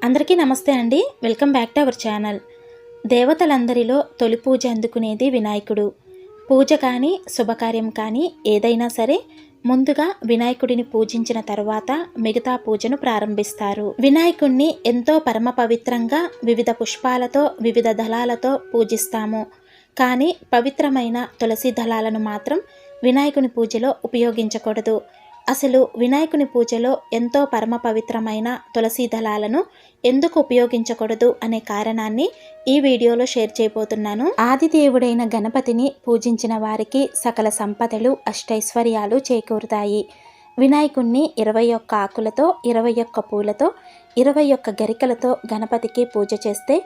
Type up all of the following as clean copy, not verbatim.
అందరికీ నమస్తే అండి. Welcome back to our channel. దేవతలందరిలో తొలి పూజ అందుకునేది వినాయకుడు. పూజ కానీ శుభకార్యం కానీ ఏదైనా సరే ముందుగా వినాయకుడిని పూజించిన తర్వాత మిగతా పూజను ప్రారంభిస్తారు. వినాయకుడిని ఎంతో పరమ పవిత్రంగా వివిధ పుష్పాలతో వివిధ దళాలతో పూజిస్తాము. కానీ పవిత్రమైన తులసి దళాలను మాత్రం వినాయకుని పూజలో ఉపయోగించకూడదు. అసలు వినాయకుని పూజలో ఎంతో పరమ పవిత్రమైన తులసి దళాలను ఎందుకు ఉపయోగించకూడదు అనే కారణాన్ని ఈ వీడియోలో షేర్ చేయబోతున్నాను. ఆదిదేవుడైన గణపతిని పూజించిన వారికి సకల సంపదలు అష్టైశ్వర్యాలు చేకూరుతాయి. వినాయకుణ్ణి 21 ఆకులతో 21 పూలతో 21 గరికలతో గణపతికి పూజ చేస్తే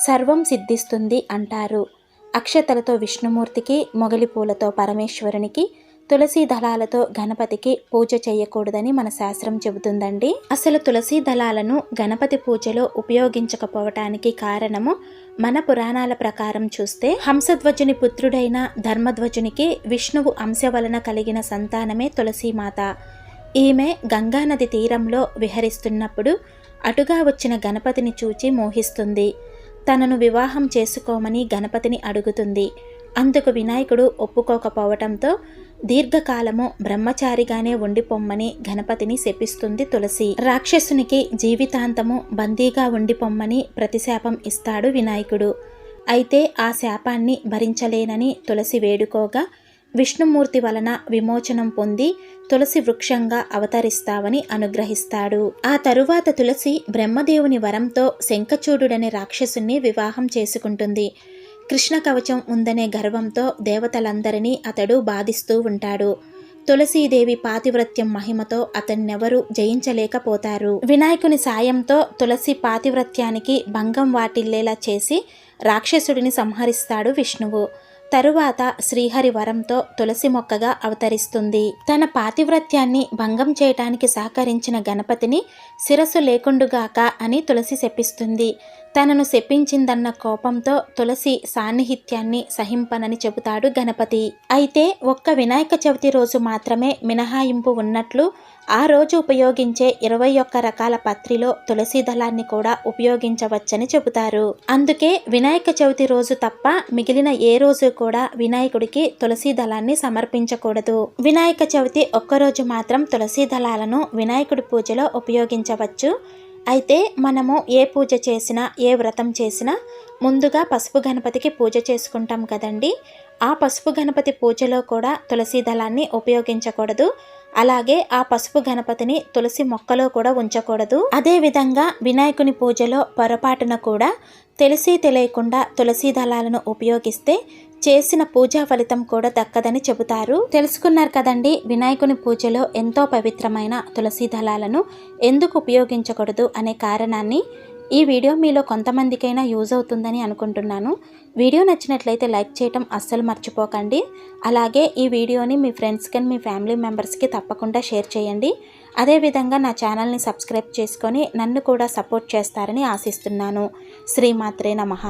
సర్వం సిద్ధిస్తుంది అంటారు. అక్షతలతో విష్ణుమూర్తికి, మొగలి పూలతో పరమేశ్వరునికి, తులసి దళాలతో గణపతికి పూజ చేయకూడదని మన శాస్త్రం చెబుతుందండి. అసలు తులసి దళాలను గణపతి పూజలో ఉపయోగించకపోవటానికి కారణము మన పురాణాల ప్రకారం చూస్తే హంసధ్వజుని పుత్రుడైన ధర్మధ్వజునికి విష్ణువు అంశ వలన కలిగిన సంతానమే తులసీమాత. ఈమె గంగానది తీరంలో విహరిస్తున్నప్పుడు అటుగా వచ్చిన గణపతిని చూచి మోహిస్తుంది. తనను వివాహం చేసుకోమని గణపతిని అడుగుతుంది. అందుకు వినాయకుడు ఒప్పుకోకపోవటంతో దీర్ఘకాలము బ్రహ్మచారిగానే ఉండిపోమ్మని గణపతిని శపిస్తుంది తులసి. రాక్షసునికి జీవితాంతము బందీగా ఉండిపోమ్మని ప్రతిశాపం ఇస్తాడు వినాయకుడు. అయితే ఆ శాపాన్ని భరించలేనని తులసి వేడుకోగా విష్ణుమూర్తి వలన విమోచనం పొంది తులసి వృక్షంగా అవతరిస్తావని అనుగ్రహిస్తాడు. ఆ తరువాత తులసి బ్రహ్మదేవుని వరంతో శంఖచూడుడనే రాక్షసుని వివాహం చేసుకుంటుంది. కృష్ణ కవచం ఉందనే గర్వంతో దేవతలందరినీ అతడు బాధిస్తూ ఉంటాడు. తులసీదేవి పాతివ్రత్యం మహిమతో అతన్నెవరూ జయించలేకపోతారు. వినాయకుని సాయంతో తులసి పాతివ్రత్యానికి భంగం వాటిల్లేలా చేసి రాక్షసుడిని సంహరిస్తాడు విష్ణువు. తరువాత శ్రీహరి వరంతో తులసి మొక్కగా అవతరిస్తుంది. తన పాతివ్రత్యాన్ని భంగం చేయటానికి సహకరించిన గణపతిని శిరస్సు లేకుండుగాక అని తులసి శపిస్తుంది. తనను శపించిందన్న కోపంతో తులసి సాన్నిహిత్యాన్ని సహింపనని చెబుతాడు గణపతి. అయితే ఒక్క వినాయక చవితి రోజు మాత్రమే మినహాయింపు ఉన్నట్లు ఆ రోజు ఉపయోగించే 21 రకాల పత్రిలో తులసి దళాన్ని కూడా ఉపయోగించవచ్చని చెబుతారు. అందుకే వినాయక చవితి రోజు తప్ప మిగిలిన ఏ రోజు కూడా వినాయకుడికి తులసి దళాన్ని సమర్పించకూడదు. వినాయక చవితి ఒక్కరోజు మాత్రం తులసి దళాలను వినాయకుడి పూజలో ఉపయోగించవచ్చు. అయితే మనము ఏ పూజ చేసినా ఏ వ్రతం చేసినా ముందుగా పసుపు గణపతికి పూజ చేసుకుంటాం కదండి. ఆ పసుపు గణపతి పూజలో కూడా తులసి దళాన్ని ఉపయోగించకూడదు. అలాగే ఆ పసుపు గణపతిని తులసి మొక్కలో కూడా ఉంచకూడదు. అదేవిధంగా వినాయకుని పూజలో పొరపాటున కూడా తెలిసి తెలియకుండా తులసి దళాలను ఉపయోగిస్తే చేసిన పూజా ఫలితం కూడా దక్కదని చెబుతారు. తెలుసుకున్నారు కదండి వినాయకుని పూజలో ఎంతో పవిత్రమైన తులసి దళాలను ఎందుకు ఉపయోగించకూడదు అనే కారణాన్ని. ఈ వీడియో మీలో కొంతమందికైనా యూజ్ అవుతుందని అనుకుంటున్నాను. వీడియో నచ్చినట్లయితే లైక్ చేయటం అస్సలు మర్చిపోకండి. అలాగే ఈ వీడియోని మీ ఫ్రెండ్స్కి మీ ఫ్యామిలీ మెంబర్స్కి తప్పకుండా షేర్ చేయండి. అదేవిధంగా నా ఛానల్ని సబ్స్క్రైబ్ చేసుకొని నన్ను కూడా సపోర్ట్ చేస్తారని ఆశిస్తున్నాను. శ్రీమాత్రే నమః.